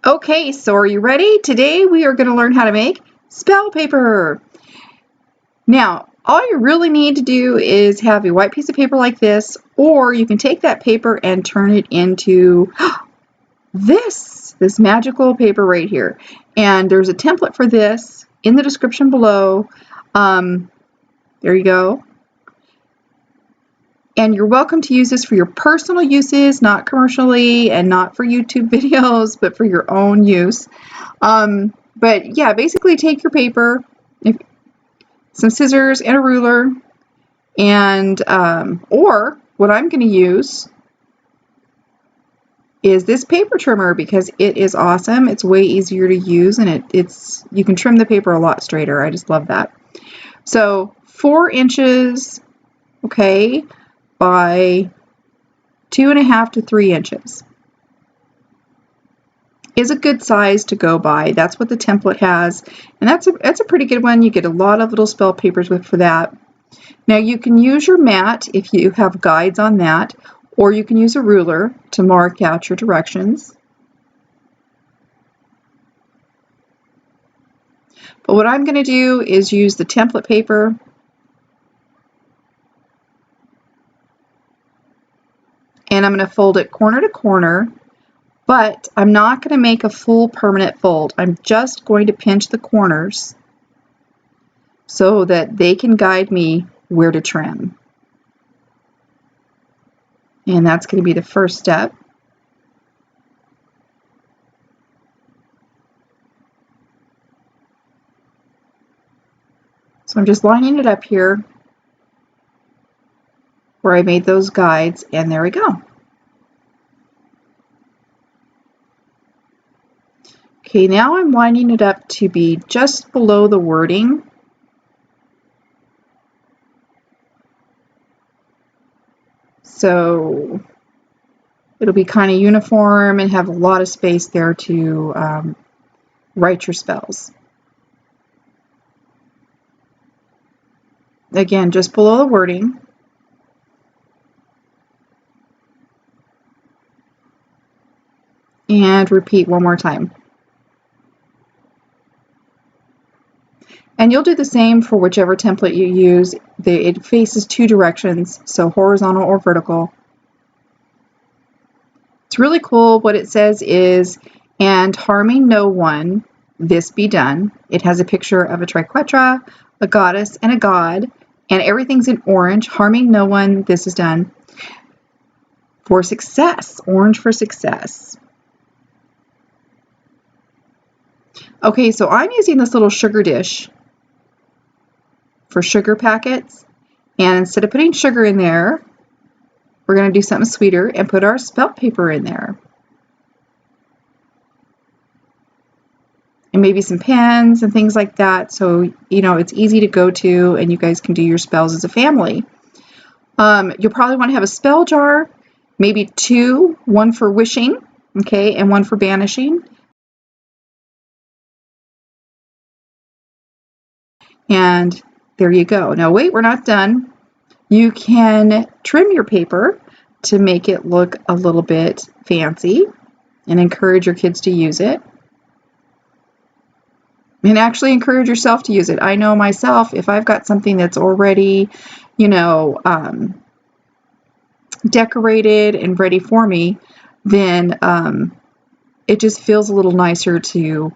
Okay, so are you ready? Today we are going to learn how to make spell paper. Now, all you really need to do is have a white piece of paper like this, or you can take that paper and turn it into this magical paper right here. And there's a template for this in the description below. There you go. And you're welcome to use this for your personal uses, not commercially and not for YouTube videos, but for your own use. But yeah, basically take your paper, some scissors and a ruler, and or what I'm going to use is this paper trimmer because it is awesome. It's way easier to use, and it's you can trim the paper a lot straighter. I just love that. So 4 inches, okay, by 2.5 to 3 inches is a good size to go by. That's what the template has, and that's a pretty good one. You get a lot of little spell papers for that. Now you can use your mat if you have guides on that, or you can use a ruler to mark out your directions. But what I'm going to do is use the template paper and I'm going to fold it corner to corner, but I'm not going to make a full permanent fold. I'm just going to pinch the corners so that they can guide me where to trim. And that's going to be the first step. So I'm just lining it up here where I made those guides, and there we go. Okay, now I'm lining it up to be just below the wording. So it'll be kind of uniform and have a lot of space there to write your spells. Again, just below the wording. And repeat one more time. And you'll do the same for whichever template you use. It faces 2 directions, so horizontal or vertical. It's really cool. What it says is, and harming no one, this be done. It has a picture of a triquetra, a goddess, and a god, and everything's in orange. Harming no one, this is done. For success, orange for success. Okay, so I'm using this little sugar dish for sugar packets, and instead of putting sugar in there, we're going to do something sweeter and put our spell paper in there. And maybe some pens and things like that, so you know it's easy to go to and you guys can do your spells as a family. You'll probably want to have a spell jar, maybe 2, one for wishing, okay, and one for banishing. And there you go. Now wait, we're not done. You can trim your paper to make it look a little bit fancy and encourage your kids to use it. And actually encourage yourself to use it. I know myself, if I've got something that's already, you know, decorated and ready for me, then it just feels a little nicer to,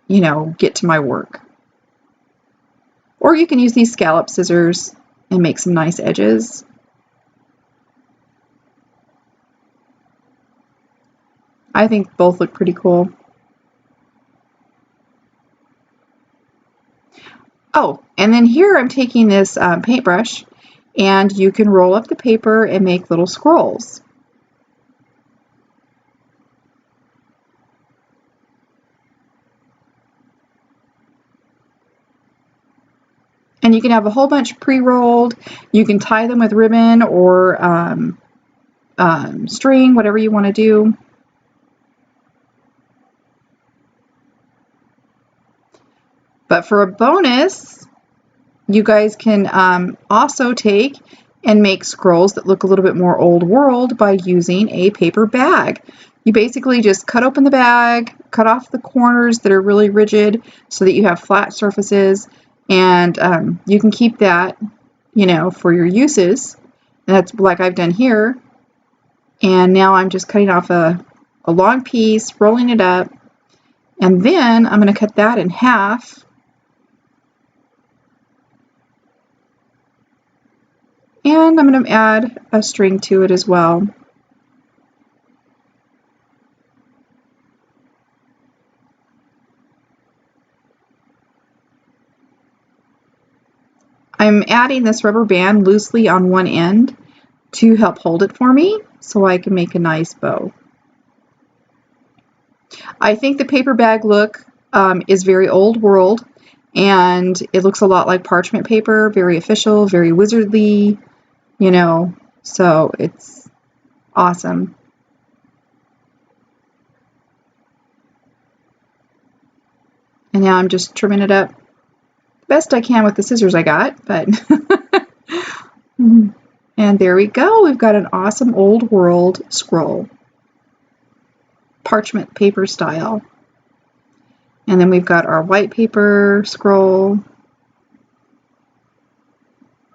you know, get to my work. Or you can use these scallop scissors and make some nice edges. I think both look pretty cool. Oh, and then here I'm taking this paintbrush, and you can roll up the paper and make little scrolls. And you can have a whole bunch pre-rolled. You can tie them with ribbon or string, whatever you want to do. But for a bonus, you guys can also take and make scrolls that look a little bit more old world by using a paper bag. You basically just cut open the bag, cut off the corners that are really rigid so that you have flat surfaces, and you can keep that, you know, for your uses. And that's like I've done here. And now I'm just cutting off a long piece, rolling it up, and then I'm going to cut that in half. And I'm going to add a string to it as well. I'm adding this rubber band loosely on one end to help hold it for me so I can make a nice bow. I think the paper bag look is very old world, and it looks a lot like parchment paper, very official, very wizardly, you know, so it's awesome. And now I'm just trimming it up best I can with the scissors I got, but and there we go. We've got an awesome old world scroll, parchment paper style. And then we've got our white paper scroll,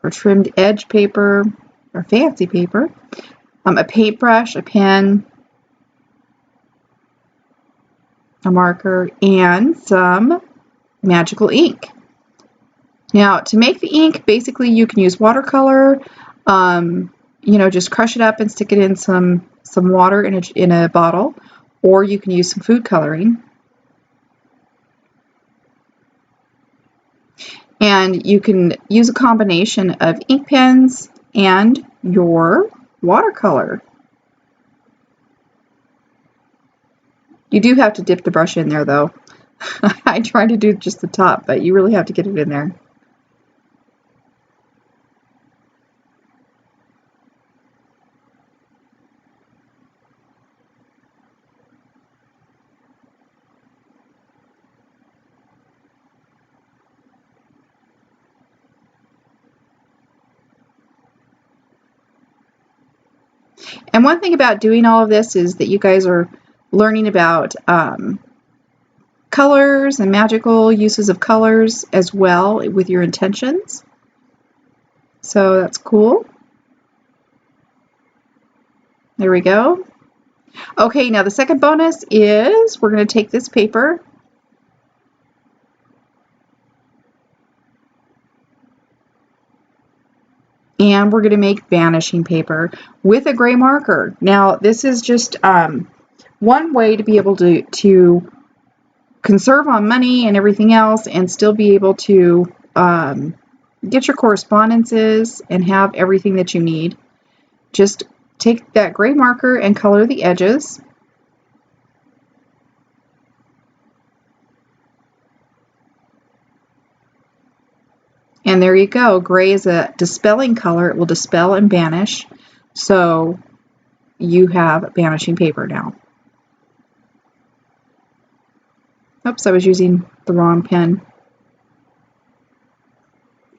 our trimmed edge paper, or fancy paper, a paintbrush, a pen, a marker, and some magical ink. Now, to make the ink, basically you can use watercolor, you know, just crush it up and stick it in some water in a bottle, or you can use some food coloring. And you can use a combination of ink pens and your watercolor. You do have to dip the brush in there though. I try to do just the top, but you really have to get it in there. And one thing about doing all of this is that you guys are learning about colors and magical uses of colors as well with your intentions. So that's cool. There we go. Okay, now the second bonus is we're going to take this paper and we're going to make vanishing paper with a gray marker. Now, this is just one way to be able to conserve on money and everything else and still be able to get your correspondences and have everything that you need. Just take that gray marker and color the edges. And there you go. Gray is a dispelling color. It will dispel and banish. So you have vanishing paper now. Oops, I was using the wrong pen.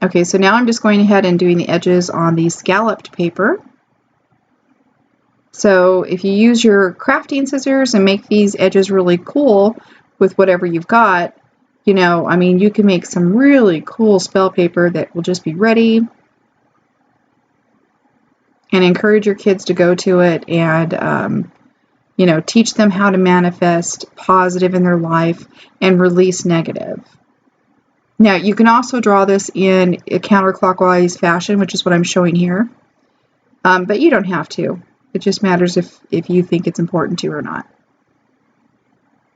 Okay, so now I'm just going ahead and doing the edges on the scalloped paper. So if you use your crafting scissors and make these edges really cool with whatever you've got, you know, I mean, you can make some really cool spell paper that will just be ready, and encourage your kids to go to it and, you know, teach them how to manifest positive in their life and release negative. Now, you can also draw this in a counterclockwise fashion, which is what I'm showing here, but you don't have to. It just matters if you think it's important to or not.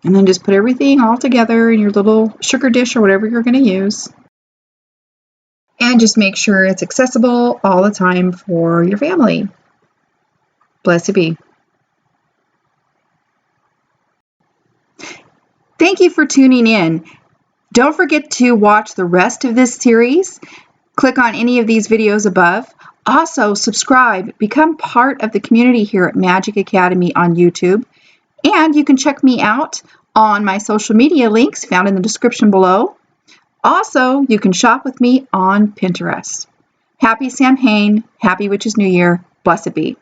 And then just put everything all together in your little sugar dish or whatever you're going to use. And just make sure it's accessible all the time for your family. Blessed be. Thank you for tuning in. Don't forget to watch the rest of this series. Click on any of these videos above. Also, subscribe. Become part of the community here at Magic Academy on YouTube. And you can check me out on my social media links found in the description below. Also, you can shop with me on Pinterest. Happy Samhain, happy Witches New Year, blessed be.